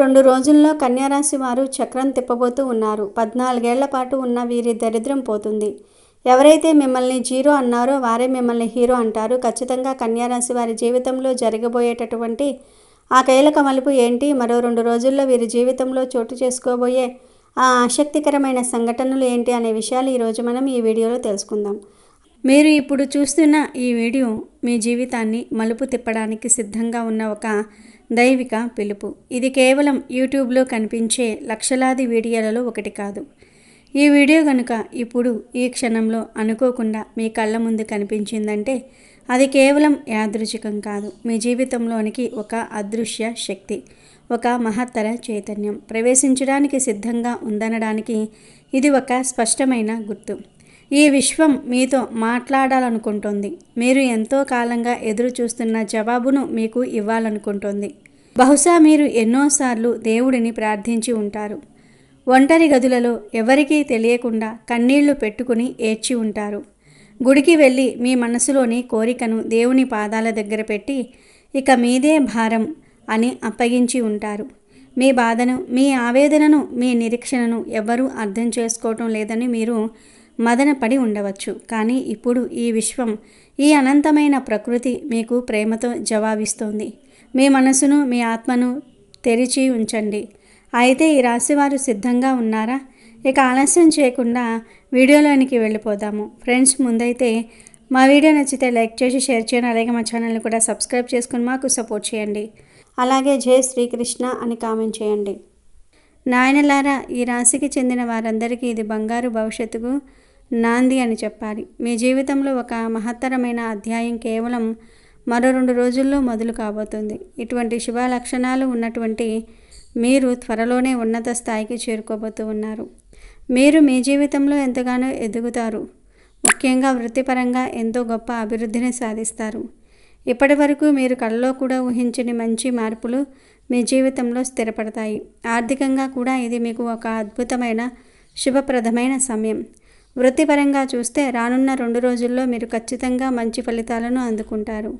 2 రోజుల్లో కన్యారాశి వారు చక్రం తిప్పబోతూ ఉన్నారు. 14 ఏళ్ల పాటు ఉన్న వీరి దరిద్రం పోతుంది. ఎవరైతే మిమ్మల్ని జీరో అన్నారో వారే మిమ్మల్ని హీరో అంటారు. ఖచ్చితంగా కన్యారాశి వారి జీవితంలో జరగబోయేటటువంటి ఆ కీలక మలుపు ఏంటి, మరో 2 రోజుల్లో వీరి జీవితంలో చోటు చేసుకోబోయే ఆ ఆసక్తికరమైన సంఘటనలు ఏంటి అనే విషయాలు ఈరోజు మనం ఈ వీడియోలో తెలుసుకుందాం. మీరు ఇప్పుడు చూస్తున్న ఈ వీడియో మీ జీవితాన్ని మలుపు తిప్పడానికి సిద్ధంగా ఉన్న ఒక దైవిక పిలుపు. ఇది కేవలం యూట్యూబ్లో కనిపించే లక్షలాది వీడియోలలో ఒకటి కాదు. ఈ వీడియో కనుక ఇప్పుడు ఈ క్షణంలో అనుకోకుండా మీ కళ్ళ ముందు కనిపించిందంటే అది కేవలం యాదృచ్ఛికం కాదు. మీ జీవితంలోనికి ఒక అదృశ్య శక్తి, ఒక మహత్తర చైతన్యం ప్రవేశించడానికి సిద్ధంగా ఉందనడానికి ఇది ఒక స్పష్టమైన గుర్తు. ఈ విశ్వం మీతో మాట్లాడాలనుకుంటోంది. మీరు ఎంతో కాలంగా ఎదురు చూస్తున్న జవాబును మీకు ఇవ్వాలనుకుంటోంది. బహుశా మీరు ఎన్నోసార్లు దేవుడిని ప్రార్థించి ఉంటారు. ఒంటరి గదులలో ఎవరికీ తెలియకుండా కన్నీళ్లు పెట్టుకుని ఏడ్చి ఉంటారు. గుడికి వెళ్ళి మీ మనసులోని కోరికను దేవుని పాదాల దగ్గర పెట్టి ఇక మీదే భారం అని అప్పగించి ఉంటారు. మీ బాధను, మీ ఆవేదనను, మీ నిరీక్షణను ఎవ్వరూ అర్థం చేసుకోవటం లేదని మీరు మదనపడి ఉండవచ్చు. కానీ ఇప్పుడు ఈ విశ్వం, ఈ అనంతమైన ప్రకృతి మీకు ప్రేమతో జవాబిస్తోంది. మీ మనసును, మీ ఆత్మను తెరిచి ఉంచండి. అయితే ఈ రాశివారు సిద్ధంగా ఉన్నారా? ఇక ఆలస్యం చేయకుండా వీడియోలోనికి వెళ్ళిపోదాము. ఫ్రెండ్స్, ముందైతే మా వీడియో నచ్చితే లైక్ చేసి షేర్ చేయండి. అలాగే మా ఛానల్ని కూడా సబ్స్క్రైబ్ చేసుకుని మాకు సపోర్ట్ చేయండి. అలాగే జై శ్రీకృష్ణ అని కామెంట్ చేయండి. నాయనలారా, ఈ రాశికి చెందిన వారందరికీ ఇది బంగారు భవిష్యత్తుకు నాంది అని చెప్పాలి. మీ జీవితంలో ఒక మహత్తరమైన అధ్యాయం కేవలం మరో 2 రోజుల్లో మొదలు కాబోతుంది. ఇటువంటి శుభ లక్షణాలు ఉన్నటువంటి మీరు త్వరలోనే ఉన్నత స్థాయికి చేరుకోబోతూ ఉన్నారు. మీరు మీ జీవితంలో ఎంతగానో ఎదుగుతారు. ముఖ్యంగా వృత్తిపరంగా ఎంతో గొప్ప అభివృద్ధిని సాధిస్తారు. ఇప్పటి వరకు మీరు కలలో కూడా ఊహించని మంచి మార్పులు మీ జీవితంలో స్థిరపడతాయి. ఆర్థికంగా కూడా ఇది మీకు ఒక అద్భుతమైన శుభప్రదమైన సమయం. వృత్తిపరంగా చూస్తే రానున్న 2 రోజుల్లో మీరు ఖచ్చితంగా మంచి ఫలితాలను అందుకుంటారు.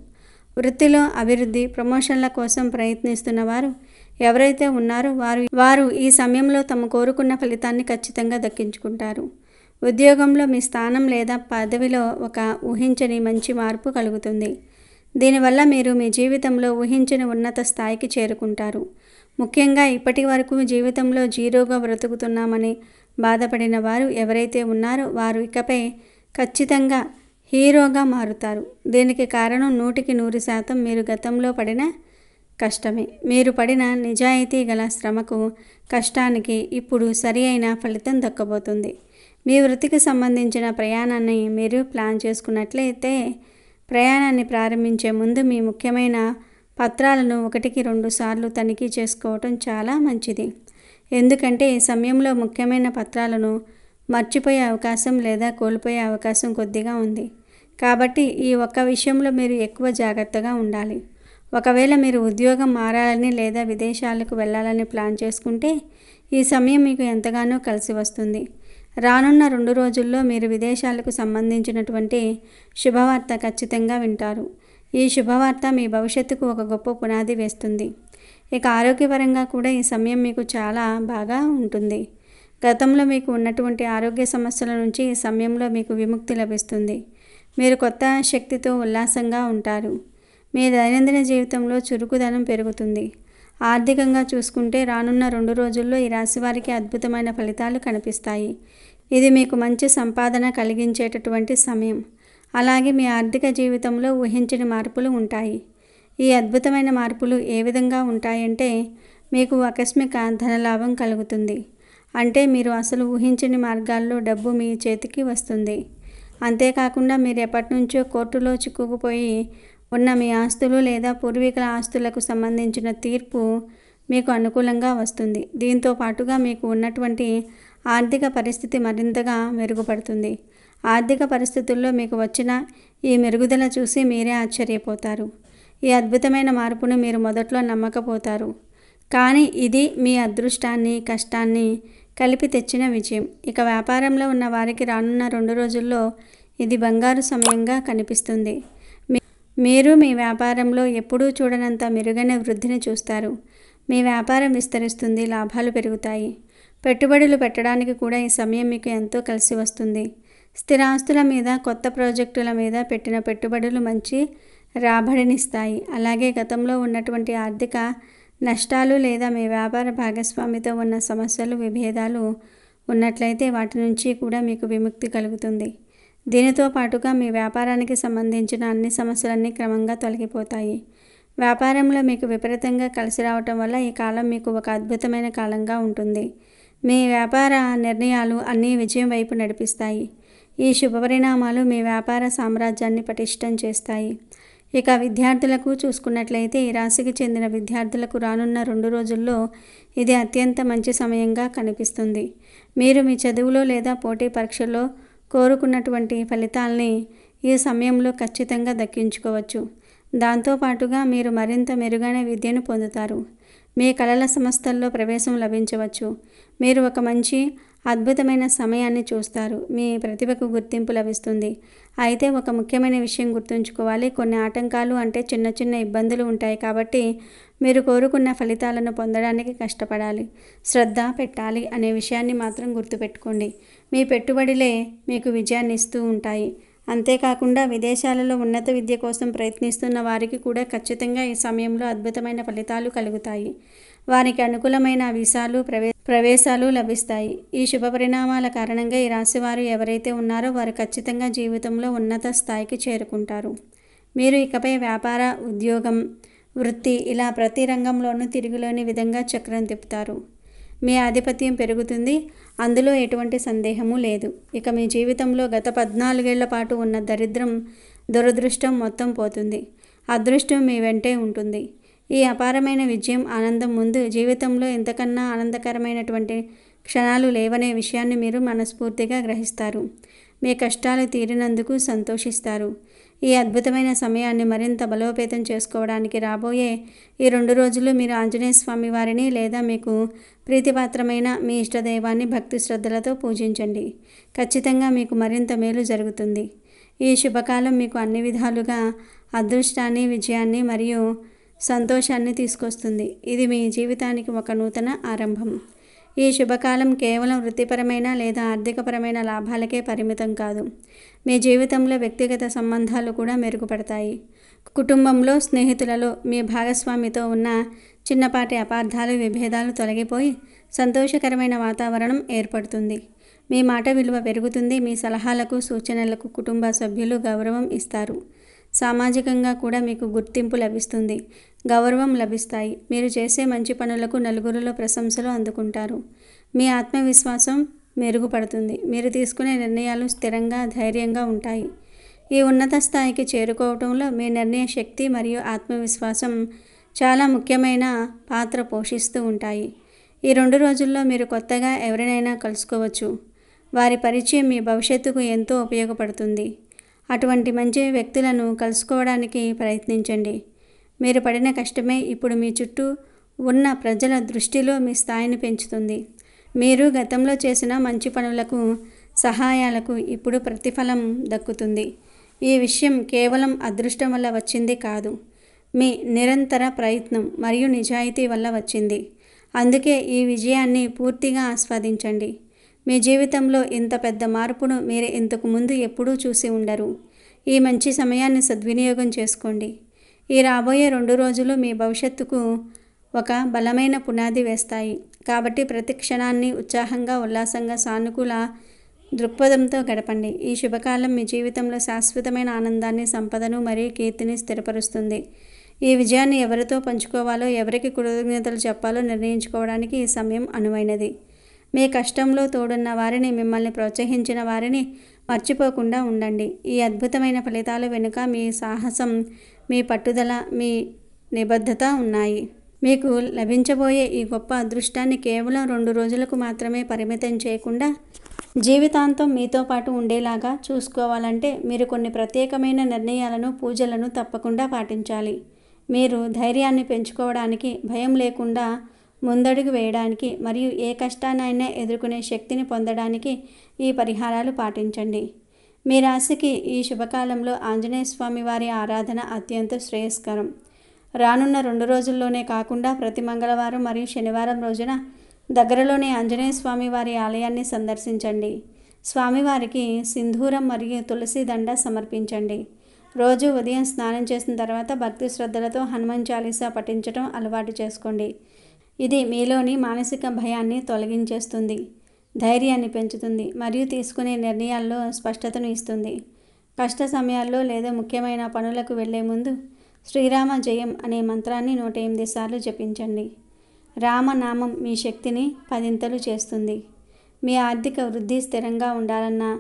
వృత్తిలో అభివృద్ధి, ప్రమోషన్ల కోసం ప్రయత్నిస్తున్న వారు ఎవరైతే ఉన్నారో వారు ఈ సమయంలో తమ కోరుకున్న ఫలితాన్ని ఖచ్చితంగా దక్కించుకుంటారు. ఉద్యోగంలో మీ స్థానం లేదా పదవిలో ఒక ఊహించని మంచి మార్పు కలుగుతుంది. దీనివల్ల మీరు మీ జీవితంలో ఊహించని ఉన్నత స్థాయికి చేరుకుంటారు. ముఖ్యంగా ఇప్పటి వరకు జీవితంలో జీరోగా బ్రతుకుతున్నామని బాధపడిన వారు ఎవరైతే ఉన్నారో వారు ఇకపై ఖచ్చితంగా హీరోగా మారుతారు. దీనికి కారణం 100% మీరు గతంలో పడిన కష్టమే. మీరు పడిన నిజాయితీ గల శ్రమకు, కష్టానికి ఇప్పుడు సరి అయిన ఫలితం దక్కబోతుంది. మీ వృత్తికి సంబంధించిన ప్రయాణాన్ని మీరు ప్లాన్ చేసుకున్నట్లయితే ప్రయాణాన్ని ప్రారంభించే ముందు మీ ముఖ్యమైన పత్రాలను 1కి 2 సార్లు తనిఖీ చేసుకోవటం చాలా మంచిది. ఎందుకంటే ఈ సమయంలో ముఖ్యమైన పత్రాలను మర్చిపోయే అవకాశం లేదా కోల్పోయే అవకాశం కొద్దిగా ఉంది. కాబట్టి ఈ ఒక్క విషయంలో మీరు ఎక్కువ జాగ్రత్తగా ఉండాలి. ఒకవేళ మీరు ఉద్యోగం మారాలని లేదా విదేశాలకు వెళ్ళాలని ప్లాన్ చేసుకుంటే ఈ సమయం మీకు ఎంతగానో కలిసి వస్తుంది. రానున్న 2 రోజుల్లో మీరు విదేశాలకు సంబంధించినటువంటి శుభవార్త ఖచ్చితంగా వింటారు. ఈ శుభవార్త మీ భవిష్యత్తుకు ఒక గొప్ప పునాది వేస్తుంది. ఇక ఆరోగ్యపరంగా కూడా ఈ సమయం మీకు చాలా బాగా ఉంటుంది. గతంలో మీకు ఉన్నటువంటి ఆరోగ్య సమస్యల నుంచి ఈ సమయంలో మీకు విముక్తి లభిస్తుంది. మీరు కొత్త శక్తితో ఉల్లాసంగా ఉంటారు. మీ దైనందిన జీవితంలో చురుకుదనం పెరుగుతుంది. ఆర్థికంగా చూసుకుంటే రానున్న 2 రోజుల్లో ఈ రాశి వారికి అద్భుతమైన ఫలితాలు కనిపిస్తాయి. ఇది మీకు మంచి సంపాదన కలిగించేటటువంటి సమయం. అలాగే మీ ఆర్థిక జీవితంలో ఊహించని మార్పులు ఉంటాయి. ఈ అద్భుతమైన మార్పులు ఏ విధంగా ఉంటాయంటే మీకు ఆకస్మిక ధనలాభం కలుగుతుంది. అంటే మీరు అసలు ఊహించని మార్గాల్లో డబ్బు మీ చేతికి వస్తుంది. అంతేకాకుండా మీరు ఎప్పటి నుంచో కోర్టులో చిక్కుకుపోయి ఉన్న మీ ఆస్తులు లేదా పూర్వీకుల ఆస్తులకు సంబంధించిన తీర్పు మీకు అనుకూలంగా వస్తుంది. దీంతో పాటుగా మీకు ఉన్నటువంటి ఆర్థిక పరిస్థితి మరింతగా మెరుగుపడుతుంది. ఆర్థిక పరిస్థితుల్లో మీకు వచ్చిన ఈ మెరుగుదల చూసి మీరే ఆశ్చర్యపోతారు. ఈ అద్భుతమైన మార్పును మీరు మొదట్లో నమ్మకపోతారు. కానీ ఇది మీ అదృష్టాన్ని, కష్టాన్ని కలిపి తెచ్చిన విజయం. ఇక వ్యాపారంలో ఉన్న వారికి రానున్న 2 రోజుల్లో ఇది బంగారు సమయంగా కనిపిస్తుంది. మీరు మీ వ్యాపారంలో ఎప్పుడూ చూడనంత మెరుగైన వృద్ధిని చూస్తారు. మీ వ్యాపారం విస్తరిస్తుంది, లాభాలు పెరుగుతాయి. పెట్టుబడులు పెట్టడానికి కూడా ఈ సమయం మీకు ఎంతో కలిసి వస్తుంది. స్థిరాస్తుల మీద, కొత్త ప్రాజెక్టుల మీద పెట్టిన పెట్టుబడులు మంచి రాబడినిస్తాయి. అలాగే గతంలో ఉన్నటువంటి ఆర్థిక నష్టాలు లేదా మీ వ్యాపార భాగస్వామితో ఉన్న సమస్యలు, విభేదాలు ఉన్నట్లయితే వాటి నుంచి కూడా మీకు విముక్తి కలుగుతుంది. దీనితో పాటుగా మీ వ్యాపారానికి సంబంధించిన అన్ని సమస్యలన్నీ క్రమంగా తొలగిపోతాయి. వ్యాపారంలో మీకు విపరీతంగా కలిసి రావటం వల్ల ఈ కాలం మీకు ఒక అద్భుతమైన కాలంగా ఉంటుంది. మీ వ్యాపార నిర్ణయాలు అన్నీ విజయం వైపు నడిపిస్తాయి. ఈ శుభపరిణామాలు మీ వ్యాపార సామ్రాజ్యాన్ని పటిష్టం చేస్తాయి. ఇక విద్యార్థులకు చూసుకున్నట్లయితే ఈ రాశికి చెందిన విద్యార్థులకు రానున్న 2 రోజుల్లో ఇది అత్యంత మంచి సమయంగా కనిపిస్తుంది. మీరు మీ చదువులో లేదా పోటీ పరీక్షల్లో కోరుకున్నటువంటి ఫలితాల్ని ఈ సమయంలో ఖచ్చితంగా దక్కించుకోవచ్చు. దాంతోపాటుగా మీరు మరింత మెరుగైన విద్యను పొందుతారు. మీ కళల సంస్థల్లో ప్రవేశం లభించవచ్చు. మీరు ఒక మంచి అద్భుతమైన సమయాన్ని చూస్తారు. మీ ప్రతిభకు గుర్తింపు లభిస్తుంది. అయితే ఒక ముఖ్యమైన విషయం గుర్తుంచుకోవాలి. కొన్ని ఆటంకాలు అంటే చిన్న చిన్న ఇబ్బందులు ఉంటాయి. కాబట్టి మీరు కోరుకున్న ఫలితాలను పొందడానికి కష్టపడాలి, శ్రద్ధ పెట్టాలి అనే విషయాన్ని మాత్రం గుర్తుపెట్టుకోండి. మీ పెట్టుబడులే మీకు విజయాన్ని ఇస్తూ ఉంటాయి. అంతేకాకుండా విదేశాలలో ఉన్నత విద్య కోసం ప్రయత్నిస్తున్న వారికి కూడా ఖచ్చితంగా ఈ సమయంలో అద్భుతమైన ఫలితాలు కలుగుతాయి. వారికి అనుకూలమైన వీసాలు, ప్రవేశాలు లభిస్తాయి. ఈ శుభ పరిణామాల కారణంగా ఈ రాశి వారు ఎవరైతే ఉన్నారో వారు ఖచ్చితంగా జీవితంలో ఉన్నత స్థాయికి చేరుకుంటారు. మీరు ఇకపై వ్యాపార, ఉద్యోగం, వృత్తి ఇలా ప్రతి రంగంలోనూ తిరుగులేని విధంగా చక్రం తిప్పుతారు. మీ ఆధిపత్యం పెరుగుతుంది. అందులో ఎటువంటి సందేహము లేదు. ఇక మీ జీవితంలో గత 14 ఏళ్ల పాటు ఉన్న దరిద్రం, దురదృష్టం మొత్తం పోతుంది. అదృష్టం మీ వెంటే ఉంటుంది. ఈ అపారమైన విజయం, ఆనందం ముందు జీవితంలో ఇంతకన్నా ఆనందకరమైనటువంటి క్షణాలు లేవనే విషయాన్ని మీరు మనస్ఫూర్తిగా గ్రహిస్తారు. మీ కష్టాలు తీరినందుకు సంతోషిస్తారు. ఈ అద్భుతమైన సమయాన్ని మరింత బలోపేతం చేసుకోవడానికి రాబోయే ఈ 2 రోజులు మీరు ఆంజనేయ స్వామి వారిని లేదా మీకు ప్రీతిపాత్రమైన మీ ఇష్టదైవాన్ని భక్తి శ్రద్ధలతో పూజించండి. ఖచ్చితంగా మీకు మరింత మేలు జరుగుతుంది. ఈ శుభకాలం మీకు అన్ని విధాలుగా అదృష్టాన్ని, విజయాన్ని మరియు సంతోషాన్ని తీసుకొస్తుంది. ఇది మీ జీవితానికి ఒక నూతన ఆరంభం. ఈ శుభకాలం కేవలం వృత్తిపరమైన లేదా ఆర్థికపరమైన లాభాలకే పరిమితం కాదు. మీ జీవితంలో వ్యక్తిగత సంబంధాలు కూడా మెరుగుపడతాయి. కుటుంబంలో, స్నేహితులలో మీ భాగస్వామితో ఉన్న చిన్నపాటి అపార్థాలు, విభేదాలు తొలగిపోయి సంతోషకరమైన వాతావరణం ఏర్పడుతుంది. మీ మాట విలువ పెరుగుతుంది. మీ సలహాలకు, సూచనలకు కుటుంబ సభ్యులు గౌరవం ఇస్తారు. సామాజికంగా కూడా మీకు గుర్తింపు లభిస్తుంది, గౌరవం లభిస్తాయి. మీరు చేసే మంచి పనులకు నలుగురిలో ప్రశంసలు అందుకుంటారు. మీ ఆత్మవిశ్వాసం మెరుగుపడుతుంది. మీరు తీసుకునే నిర్ణయాలు స్థిరంగా, ధైర్యంగా ఉంటాయి. ఈ ఉన్నత స్థాయికి చేరుకోవటంలో మీ నిర్ణయ శక్తి మరియు ఆత్మవిశ్వాసం చాలా ముఖ్యమైన పాత్ర పోషిస్తూ ఉంటాయి. ఈ 2 రోజుల్లో మీరు కొత్తగా ఎవరినైనా కలుసుకోవచ్చు. వారి పరిచయం మీ భవిష్యత్తుకు ఎంతో ఉపయోగపడుతుంది. అటువంటి మంచి వ్యక్తులను కలుసుకోవడానికి ప్రయత్నించండి. మీరు పడిన కష్టమే ఇప్పుడు మీ చుట్టూ ఉన్న ప్రజల దృష్టిలో మీ స్థాయిని పెంచుతుంది. మీరు గతంలో చేసిన మంచి పనులకు, సహాయాలకు ఇప్పుడు ప్రతిఫలం దక్కుతుంది. ఈ విషయం కేవలం అదృష్టం వల్ల వచ్చింది కాదు, మీ నిరంతర ప్రయత్నం మరియు నిజాయితీ వల్ల వచ్చింది. అందుకే ఈ విజయాన్ని పూర్తిగా ఆస్వాదించండి. మీ జీవితంలో ఇంత పెద్ద మార్పును మీరు ఇంతకు ముందు ఎప్పుడూ చూసి ఉండరు. ఈ మంచి సమయాన్ని సద్వినియోగం చేసుకోండి. ఈ రాబోయే 2 రోజులు మీ భవిష్యత్తుకు ఒక బలమైన పునాది వేస్తాయి. కాబట్టి ప్రతి క్షణాన్ని ఉత్సాహంగా, ఉల్లాసంగా, సానుకూల దృక్పథంతో గడపండి. ఈ శుభకాలం మీ జీవితంలో శాశ్వతమైన ఆనందాన్ని, సంపదను మరియు కీర్తిని స్థిరపరుస్తుంది. ఈ విజయాన్ని ఎవరితో పంచుకోవాలో, ఎవరికి కృతజ్ఞతలు చెప్పాలో నిర్ణయించుకోవడానికి ఈ సమయం అనువైనది. మీ కష్టంలో తోడున్న వారిని, మిమ్మల్ని ప్రోత్సహించిన వారిని మర్చిపోకుండా ఉండండి. ఈ అద్భుతమైన ఫలితాల వెనుక మీ సాహసం, మీ పట్టుదల, మీ నిబద్ధత ఉన్నాయి. మీకు లభించబోయే ఈ గొప్ప అదృష్టాన్ని కేవలం 2 రోజులకు మాత్రమే పరిమితం చేయకుండా జీవితాంతం మీతో పాటు ఉండేలాగా చూసుకోవాలంటే మీరు కొన్ని ప్రత్యేకమైన నిర్ణయాలను, పూజలను తప్పకుండా పాటించాలి. మీరు ధైర్యాన్ని పెంచుకోవడానికి, భయం లేకుండా ముందడుగు వేయడానికి మరియు ఏ కష్టాన్నైనా ఎదుర్కొనే శక్తిని పొందడానికి ఈ పరిహారాలు పాటించండి. మీ రాశికి ఈ శుభకాలంలో ఆంజనేయ స్వామి వారి ఆరాధన అత్యంత శ్రేయస్కరం. రానున్న 2 రోజుల్లోనే కాకుండా ప్రతి మంగళవారం మరియు శనివారం రోజున దగ్గరలోని ఆంజనేయ స్వామి వారి ఆలయాన్ని సందర్శించండి. స్వామివారికి సింధూరం మరియు తులసి దండ సమర్పించండి. రోజు ఉదయం స్నానం చేసిన తర్వాత భక్తి శ్రద్ధలతో హనుమాన్ చాలీసా పఠించడం అలవాటు చేసుకోండి. ఇది మీలోని మానసిక భయాన్ని తొలగించేస్తుంది, ధైర్యాన్ని పెంచుతుంది మరియు తీసుకునే నిర్ణయాల్లో స్పష్టతను ఇస్తుంది. కష్ట సమయాల్లో లేదా ముఖ్యమైన పనులకు వెళ్లే ముందు శ్రీరామ జయం అనే మంత్రాన్ని 108 సార్లు జపించండి. రామనామం మీ శక్తిని 10 చేస్తుంది. మీ ఆర్థిక వృద్ధి స్థిరంగా ఉండాలన్నా,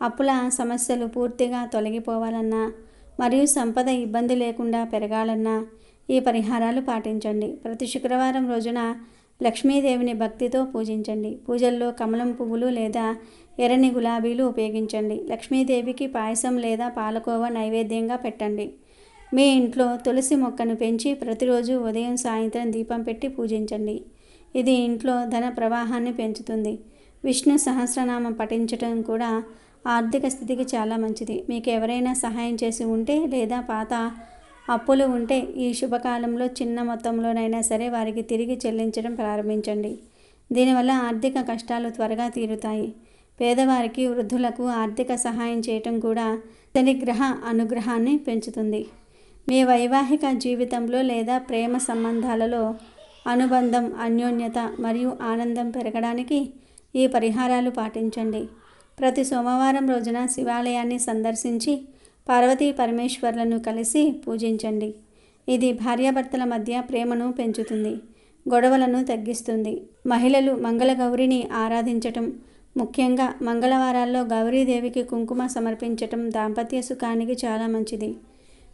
అప్పుల సమస్యలు పూర్తిగా తొలగిపోవాలన్నా మరియు సంపద ఇబ్బంది లేకుండా పెరగాలన్నా ఈ పరిహారాలు పాటించండి. ప్రతి శుక్రవారం రోజున లక్ష్మీదేవిని భక్తితో పూజించండి. పూజల్లో కమలం పువ్వులు లేదా ఎర్రని గులాబీలు ఉపయోగించండి. లక్ష్మీదేవికి పాయసం లేదా పాలకోవా నైవేద్యంగా పెట్టండి. మీ ఇంట్లో తులసి మొక్కను పెంచి ప్రతిరోజు ఉదయం సాయంత్రం దీపం పెట్టి పూజించండి. ఇది ఇంట్లో ధన ప్రవాహాన్ని పెంచుతుంది. విష్ణు సహస్రనామం పఠించడం కూడా ఆర్థిక స్థితికి చాలా మంచిది. మీకు ఎవరైనా సహాయం చేసి ఉంటే లేదా పాత అప్పులు ఉంటే ఈ శుభకాలంలో చిన్న మొత్తంలోనైనా సరే వారికి తిరిగి చెల్లించడం ప్రారంభించండి. దీనివల్ల ఆర్థిక కష్టాలు త్వరగా తీరుతాయి. పేదవారికి, వృద్ధులకు ఆర్థిక సహాయం చేయటం కూడా శని గ్రహ అనుగ్రహాన్ని పెంచుతుంది. మీ వైవాహిక జీవితంలో లేదా ప్రేమ సంబంధాలలో అనుబంధం, అన్యోన్యత మరియు ఆనందం పెరగడానికి ఈ పరిహారాలు పాటించండి. ప్రతి సోమవారం రోజున శివాలయాన్ని సందర్శించి పార్వతీ పరమేశ్వర్లను కలిసి పూజించండి. ఇది భార్యాభర్తల మధ్య ప్రేమను పెంచుతుంది, గొడవలను తగ్గిస్తుంది. మహిళలు మంగళగౌరిని ఆరాధించటం, ముఖ్యంగా మంగళవారాల్లో గౌరీదేవికి కుంకుమ సమర్పించటం దాంపత్య సుఖానికి చాలా మంచిది.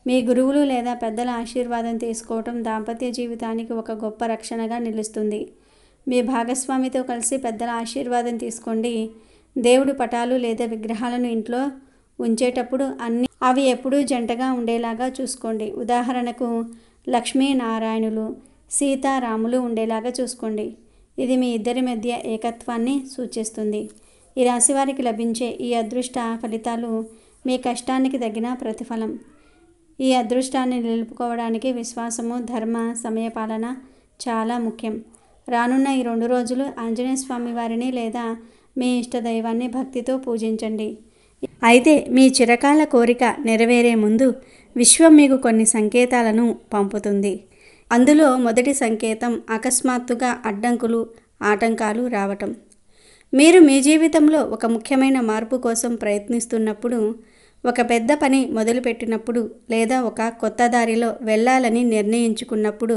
మీ గురువులు లేదా పెద్దల ఆశీర్వాదం తీసుకోవటం దాంపత్య జీవితానికి ఒక గొప్ప రక్షణగా నిలుస్తుంది. మీ భాగస్వామితో కలిసి పెద్దల ఆశీర్వాదం తీసుకోండి. దేవుడి పటాలు లేదా విగ్రహాలను ఇంట్లో ఉంచేటప్పుడు అవి ఎప్పుడూ జంటగా ఉండేలాగా చూసుకోండి. ఉదాహరణకు లక్ష్మీనారాయణులు, సీతారాములు ఉండేలాగా చూసుకోండి. ఇది మీ ఇద్దరి మధ్య ఏకత్వాన్ని సూచిస్తుంది. ఈ రాశి వారికి లభించే ఈ అదృష్ట ఫలితాలు మీ కష్టానికి తగిన ప్రతిఫలం. ఈ అదృష్టాన్ని నిలుపుకోవడానికి విశ్వాసము, ధర్మ, సమయపాలన చాలా ముఖ్యం. రానున్న ఈ 2 రోజులు ఆంజనేయ స్వామి వారిని లేదా మీ ఇష్టదైవాన్ని భక్తితో పూజించండి. అయితే మీ చిరకాల కోరిక నెరవేరే ముందు విశ్వం మీకు కొన్ని సంకేతాలను పంపుతుంది. అందులో మొదటి సంకేతం అకస్మాత్తుగా అడ్డంకులు, ఆటంకాలు రావటం. మీరు మీ జీవితంలో ఒక ముఖ్యమైన మార్పు కోసం ప్రయత్నిస్తున్నప్పుడు, ఒక పెద్ద పని మొదలుపెట్టినప్పుడు లేదా ఒక కొత్త దారిలో వెళ్ళాలని నిర్ణయించుకున్నప్పుడు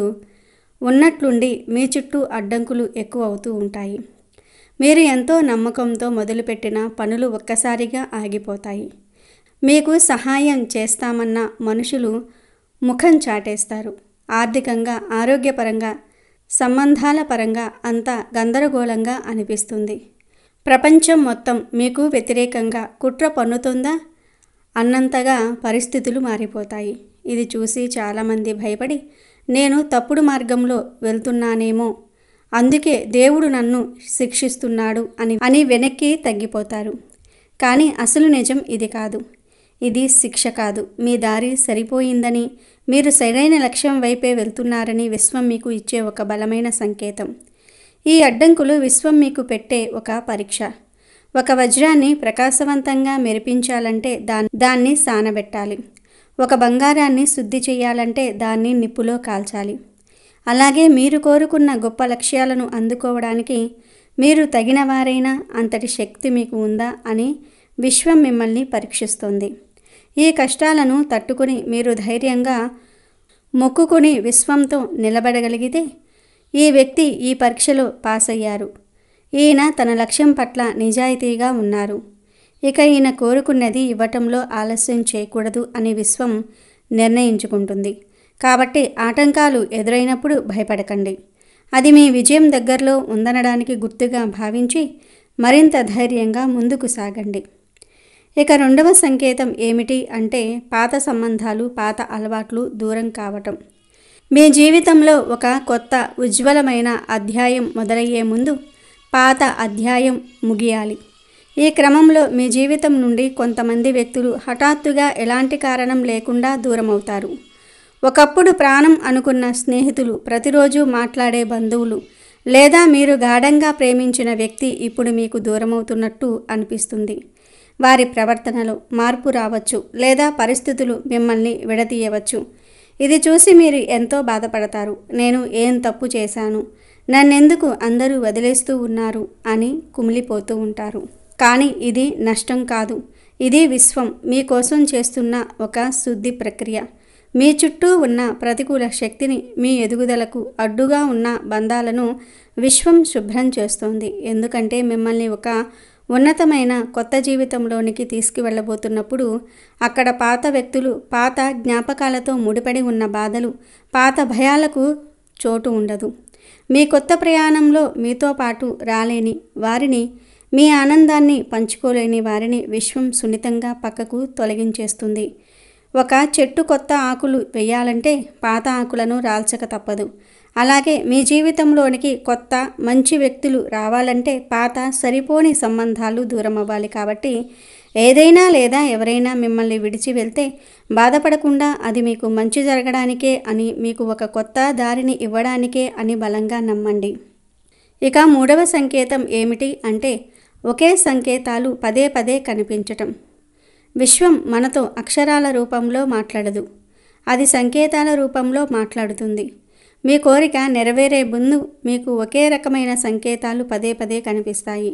ఉన్నట్లుండి మీ చుట్టూ అడ్డంకులు ఎక్కువ అవుతూ ఉంటాయి. మీరు ఎంతో నమ్మకంతో మొదలుపెట్టిన పనులు ఒక్కసారిగా ఆగిపోతాయి. మీకు సహాయం చేస్తామన్న మనుషులు ముఖం చాటేస్తారు. ఆర్థికంగా, ఆరోగ్యపరంగా, సంబంధాల పరంగా అంతా గందరగోళంగా అనిపిస్తుంది. ప్రపంచం మొత్తం మీకు వ్యతిరేకంగా కుట్ర పన్నుతుందా అన్నంతగా పరిస్థితులు మారిపోతాయి. ఇది చూసి చాలామంది భయపడి నేను తప్పుడు మార్గంలో వెళ్తున్నానేమో, అందుకే దేవుడు నన్ను శిక్షిస్తున్నాడు అని వెనక్కి తగ్గిపోతారు. కానీ అసలు నిజం ఇది కాదు. ఇది శిక్ష కాదు. మీ దారి సరిపోయిందని, మీరు సరైన లక్ష్యం వైపే వెళ్తున్నారని విశ్వం మీకు ఇచ్చే ఒక బలమైన సంకేతం. ఈ అడ్డంకులు విశ్వం మీకు పెట్టే ఒక పరీక్ష. ఒక వజ్రాన్ని ప్రకాశవంతంగా మెరిపించాలంటే దాన్ని సానబెట్టాలి. ఒక బంగారాన్ని శుద్ధి చేయాలంటే దాన్ని నిప్పులో కాల్చాలి. అలాగే మీరు కోరుకున్న గొప్ప లక్ష్యాలను అందుకోవడానికి మీరు తగిన వారైనా, అంతటి శక్తి మీకు ఉందా అని విశ్వం మిమ్మల్ని పరీక్షిస్తుంది. ఈ కష్టాలను తట్టుకుని మీరు ధైర్యంగా మొక్కుకొని విశ్వంతో నిలబడగలిగితే, ఈ వ్యక్తి ఈ పరీక్షలో పాస్ అయ్యారు, ఈయన తన లక్ష్యం పట్ల నిజాయితీగా ఉన్నారు, ఇక ఈయన కోరుకున్నది ఇవ్వటంలో ఆలస్యం చేయకూడదు అని విశ్వం నిర్ణయించుకుంటుంది. కాబట్టి ఆటంకాలు ఎదురైనప్పుడు భయపడకండి. అది మీ విజయం దగ్గరలో ఉందనడానికి గుర్తుగా భావించి మరింత ధైర్యంగా ముందుకు సాగండి. ఇక 2వ సంకేతం ఏమిటి అంటే పాత సంబంధాలు, పాత అలవాట్లు దూరం కావటం. మీ జీవితంలో ఒక కొత్త ఉజ్వలమైన అధ్యాయం మొదలయ్యే ముందు పాత అధ్యాయం ముగియాలి. ఈ క్రమంలో మీ జీవితం నుండి కొంతమంది వ్యక్తులు హఠాత్తుగా ఎలాంటి కారణం లేకుండా దూరమవుతారు. ఒకప్పుడు ప్రాణం అనుకున్న స్నేహితులు, ప్రతిరోజు మాట్లాడే బంధువులు, లేదా మీరు గాఢంగా ప్రేమించిన వ్యక్తి ఇప్పుడు మీకు దూరమవుతున్నట్టు అనిపిస్తుంది. వారి ప్రవర్తనలో మార్పు రావచ్చు, లేదా పరిస్థితులు మిమ్మల్ని విడదీయవచ్చు. ఇది చూసి మీరు ఎంతో బాధపడతారు. నేను ఏం తప్పు చేశాను, నన్నెందుకు అందరూ వదిలేస్తూ ఉన్నారు అని కుమిలిపోతూ ఉంటారు. కానీ ఇది నష్టం కాదు, ఇది విశ్వం మీకోసం చేస్తున్న ఒక శుద్ధి ప్రక్రియ. మీ చుట్టూ ఉన్న ప్రతికూల శక్తిని, మీ ఎదుగుదలకు అడ్డుగా ఉన్న బంధాలను విశ్వం శుభ్రం చేస్తోంది. ఎందుకంటే మిమ్మల్ని ఒక ఉన్నతమైన కొత్త జీవితంలోనికి తీసుకువెళ్ళబోతున్నప్పుడు అక్కడ పాత వ్యక్తులు, పాత జ్ఞాపకాలతో ముడిపడి ఉన్న బాధలు, పాత భయాలకు చోటు ఉండదు. మీ కొత్త ప్రయాణంలో మీతో పాటు రాలేని వారిని, మీ ఆనందాన్ని పంచుకోలేని వారిని విశ్వం సున్నితంగా పక్కకు తొలగించేస్తుంది. ఒక చెట్టు కొత్త ఆకులు వేయాలంటే పాత ఆకులను రాల్చక తప్పదు. అలాగే మీ జీవితంలోనికి కొత్త మంచి వ్యక్తులు రావాలంటే పాత సరిపోని సంబంధాలు దూరం అవ్వాలి. కాబట్టి ఏదైనా లేదా ఎవరైనా మిమ్మల్ని విడిచి వెళ్తే బాధపడకుండా అది మీకు మంచి జరగడానికే అని, మీకు ఒక కొత్త దారిని ఇవ్వడానికే అని బలంగా నమ్మండి. ఇక మూడవ సంకేతం ఏమిటి అంటే ఒకే సంకేతాలు పదే పదే కనిపించటం. విశ్వం మనతో అక్షరాల రూపంలో మాట్లాడదు, అది సంకేతాల రూపంలో మాట్లాడుతుంది. మీ కోరిక నెరవేరే ముందు మీకు ఒకే రకమైన సంకేతాలు పదే పదే కనిపిస్తాయి.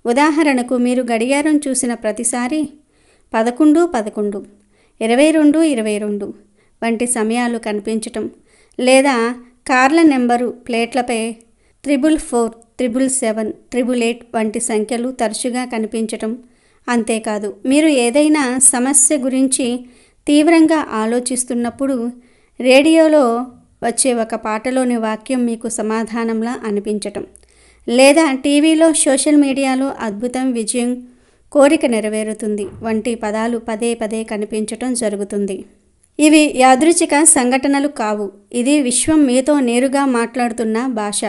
ఉదాహరణకు మీరు గడియారం చూసిన ప్రతిసారి 11:11, 22:22 వంటి సమయాలు కనిపించటం, లేదా కార్ల నెంబరు ప్లేట్లపై 444, 777, 888 వంటి సంఖ్యలు తరచుగా కనిపించటం. అంతేకాదు, మీరు ఏదైనా సమస్య గురించి తీవ్రంగా ఆలోచిస్తున్నప్పుడు రేడియోలో వచ్చే ఒక పాటలోని వాక్యం మీకు సమాధానంలా అనిపించటం, లేదా టీవీలో, సోషల్ మీడియాలో అద్భుతం, విజయం, కోరిక నెరవేరుతుంది వంటి పదాలు పదే పదే కనిపించటం జరుగుతుంది. ఇవి యాదృచ్ఛిక సంఘటనలు కావు, ఇది విశ్వం మీతో నేరుగా మాట్లాడుతున్న భాష.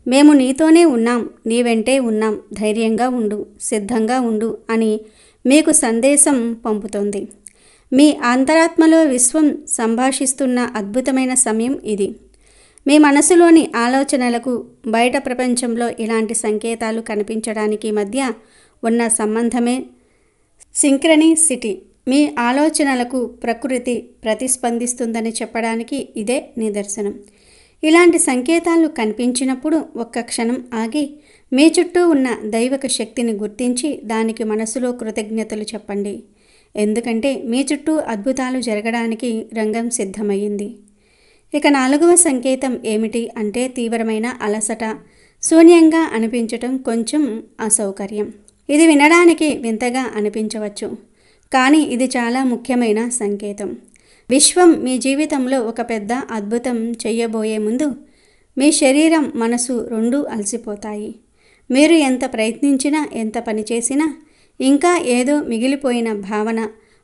మేము నీతోనే ఉన్నాం, నీ వెంటే ఉన్నాం, ధైర్యంగా ఉండు, సిద్ధంగా ఉండు అని మీకు సందేశం పంపుతోంది. మీ అంతరాత్మలో విశ్వం సంభాషిస్తున్న అద్భుతమైన సమయం ఇది. మీ మనసులోని ఆలోచనలకు బయట ప్రపంచంలో ఇలాంటి సంకేతాలు కనిపించడానికి మధ్య ఉన్న సంబంధమే సింక్రనిసిటీ. మీ ఆలోచనలకు ప్రకృతి ప్రతిస్పందిస్తుందని చెప్పడానికి ఇదే నిదర్శనం. ఇలాంటి సంకేతాలు కనిపించినప్పుడు ఒక్క క్షణం ఆగి మీ చుట్టూ ఉన్న దైవిక శక్తిని గుర్తించి దానికి మనసులో కృతజ్ఞతలు చెప్పండి. ఎందుకంటే మీ చుట్టూ అద్భుతాలు జరగడానికి రంగం సిద్ధమయ్యింది. ఇక నాలుగవ సంకేతం ఏమిటి అంటే తీవ్రమైన అలసట, శూన్యంగా అనిపించటం, కొంచెం అసౌకర్యం. ఇది వినడానికి వింతగా అనిపించవచ్చు, కానీ ఇది చాలా ముఖ్యమైన సంకేతం. విశ్వం మీ జీవితంలో ఒక పెద్ద అద్భుతం చేయబోయే ముందు మీ శరీరం, మనసు రెండూ అలసిపోతాయి. మీరు ఎంత ప్రయత్నించినా, ఎంత పనిచేసినా ఇంకా ఏదో మిగిలిపోయిన భావన,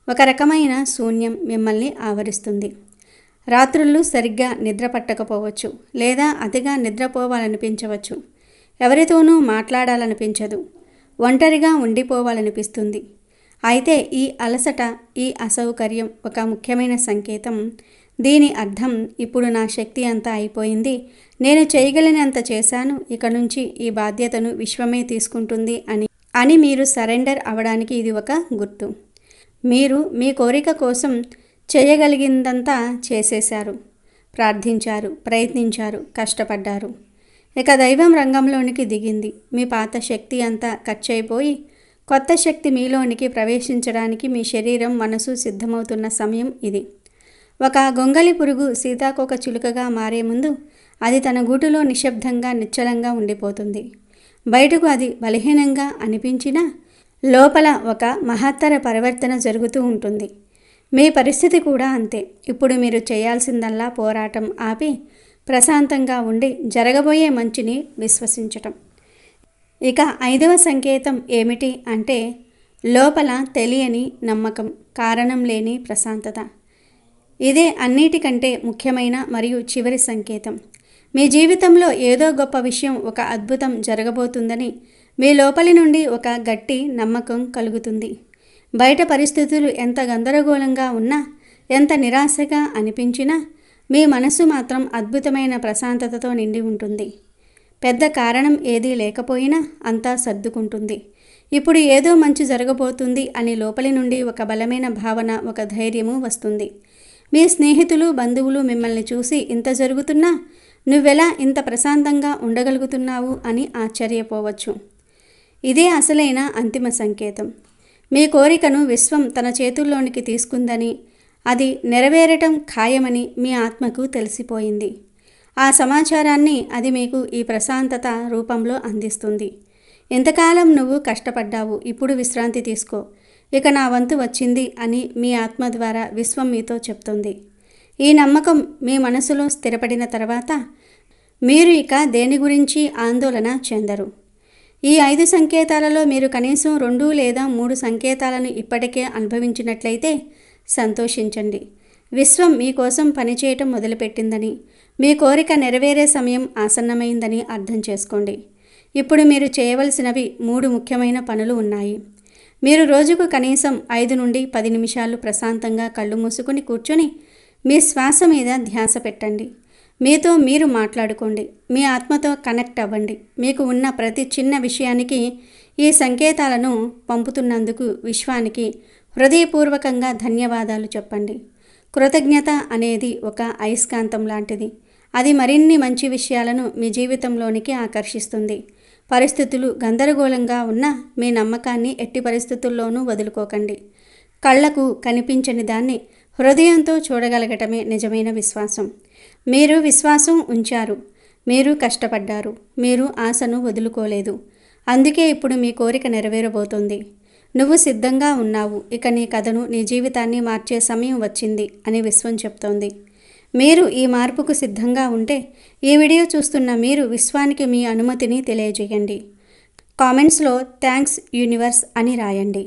ఒక రకమైన శూన్యం మిమ్మల్ని ఆవరిస్తుంది. రాత్రుళ్ళు సరిగ్గా నిద్ర పట్టకపోవచ్చు, లేదా అతిగా నిద్రపోవాలనిపించవచ్చు. ఎవరితోనూ మాట్లాడాలనిపించదు, ఒంటరిగా ఉండిపోవాలనిపిస్తుంది. అయితే ఈ అలసట, ఈ అసౌకర్యం ఒక ముఖ్యమైన సంకేతం. దీని అర్థం ఇప్పుడు నా శక్తి అంతా అయిపోయింది, నేను చేయగలిగినంత చేశాను, ఇక నుంచి ఈ బాధ్యతను విశ్వమే తీసుకుంటుంది అని మీరు సరెండర్ అవ్వడానికి ఇది ఒక గుర్తు. మీరు మీ కోరిక కోసం చేయగలిగిందంతా చేసేశారు, ప్రార్థించారు, ప్రయత్నించారు, కష్టపడ్డారు. ఇక దైవం రంగంలోనికి దిగింది. మీ పాత శక్తి అంతా ఖర్చయిపోయి కొత్త శక్తి మీలోనికి ప్రవేశించడానికి మీ శరీరం, మనసు సిద్ధమవుతున్న సమయం ఇది. ఒక గొంగలి పురుగు సీతాకోక చిలుకగా మారే ముందు అది తన గూటులో నిశ్శబ్దంగా, నిశ్చలంగా ఉండిపోతుంది. బయటకు అది బలహీనంగా అనిపించినా లోపల ఒక మహత్తర పరివర్తన జరుగుతూ ఉంటుంది. మీ పరిస్థితి కూడా అంతే. ఇప్పుడు మీరు చేయాల్సిందల్లా పోరాటం ఆపి ప్రశాంతంగా ఉండి జరగబోయే మంచిని విశ్వసించటం. ఇక ఐదవ సంకేతం ఏమిటి అంటే లోపల తెలియని నమ్మకం, కారణం లేని ప్రశాంతత. ఇదే అన్నిటికంటే ముఖ్యమైన మరియు చివరి సంకేతం. మీ జీవితంలో ఏదో గొప్ప విషయం, ఒక అద్భుతం జరగబోతుందని మీ లోపలి నుండి ఒక గట్టి నమ్మకం కలుగుతుంది. బయట పరిస్థితులు ఎంత గందరగోళంగా ఉన్నా, ఎంత నిరాశగా అనిపించినా మీ మనసు మాత్రం అద్భుతమైన ప్రశాంతతతో నిండి ఉంటుంది. పెద్ద కారణం ఏదీ లేకపోయినా అంతా సర్దుకుంటుంది. ఇప్పుడు ఏదో మంచి జరగబోతుంది అని లోపలి నుండి ఒక బలమైన భావన, ఒక ధైర్యము వస్తుంది. మీ స్నేహితులు, బంధువులు మిమ్మల్ని చూసి ఇంత జరుగుతున్నా నువ్వెలా ఇంత ప్రశాంతంగా ఉండగలుగుతున్నావు అని ఆశ్చర్యపోవచ్చు. ఇదే అసలైన అంతిమ సంకేతం. మీ కోరికను విశ్వం తన చేతుల్లోనికి తీసుకుందని, అది నెరవేరటం ఖాయమని మీ ఆత్మకు తెలిసిపోయింది. ఆ సమాచారాన్ని అది మీకు ఈ ప్రశాంతత రూపంలో అందిస్తుంది. ఇంతకాలం నువ్వు కష్టపడ్డావు, ఇప్పుడు విశ్రాంతి తీసుకో, ఇక నా వంతు వచ్చింది అని మీ ఆత్మ ద్వారా విశ్వం మీతో చెప్తుంది. ఈ నమ్మకం మీ మనసులో స్థిరపడిన తర్వాత మీరు ఇక దేని గురించి ఆందోళన చెందరు. ఈ 5 సంకేతాలలో మీరు కనీసం 2 లేదా 3 సంకేతాలను ఇప్పటికే అనుభవించినట్లయితే సంతోషించండి. విశ్వం మీకోసం పనిచేయటం మొదలుపెట్టిందని, మీ కోరిక నెరవేరే సమయం ఆసన్నమైందని అర్థం చేసుకోండి. ఇప్పుడు మీరు చేయవలసినవి 3 ముఖ్యమైన పనులు ఉన్నాయి. మీరు రోజుకు కనీసం 5 నుండి 10 నిమిషాలు ప్రశాంతంగా కళ్ళు మూసుకుని కూర్చొని మీ శ్వాస మీద ధ్యాస పెట్టండి. మీతో మీరు మాట్లాడుకోండి. మీ ఆత్మతో కనెక్ట్ అవ్వండి. మీకు ఉన్న ప్రతి చిన్న విషయానికి ఈ సంకేతాలను పంపుతున్నందుకు విశ్వానికి హృదయపూర్వకంగా ధన్యవాదాలు చెప్పండి. కృతజ్ఞత అనేది ఒక అయస్కాంతం లాంటిది. అది మరిన్ని మంచి విషయాలను మీ జీవితంలోనికి ఆకర్షిస్తుంది. పరిస్థితులు గందరగోళంగా ఉన్నా మీ నమ్మకాన్ని ఎట్టి పరిస్థితుల్లోనూ వదులుకోకండి. కళ్లకు కనిపించని దాన్ని హృదయంతో చూడగలగటమే నిజమైన విశ్వాసం. మీరు విశ్వాసం ఉంచారు, మీరు కష్టపడ్డారు, మీరు ఆశను వదులుకోలేదు. అందుకే ఇప్పుడు మీ కోరిక నెరవేరబోతోంది. నువ్వు సిద్ధంగా ఉన్నావు. ఇక నీ కథను, నీ జీవితాన్ని మార్చే సమయం వచ్చింది అని విశ్వం చెప్తోంది. మీరు ఈ మార్పుకు సిద్ధంగా ఉంటే ఈ వీడియో చూస్తున్న మీరు విశ్వానికి మీ అనుమతిని తెలియజేయండి. కామెంట్స్లో థ్యాంక్స్ యూనివర్స్ అని రాయండి.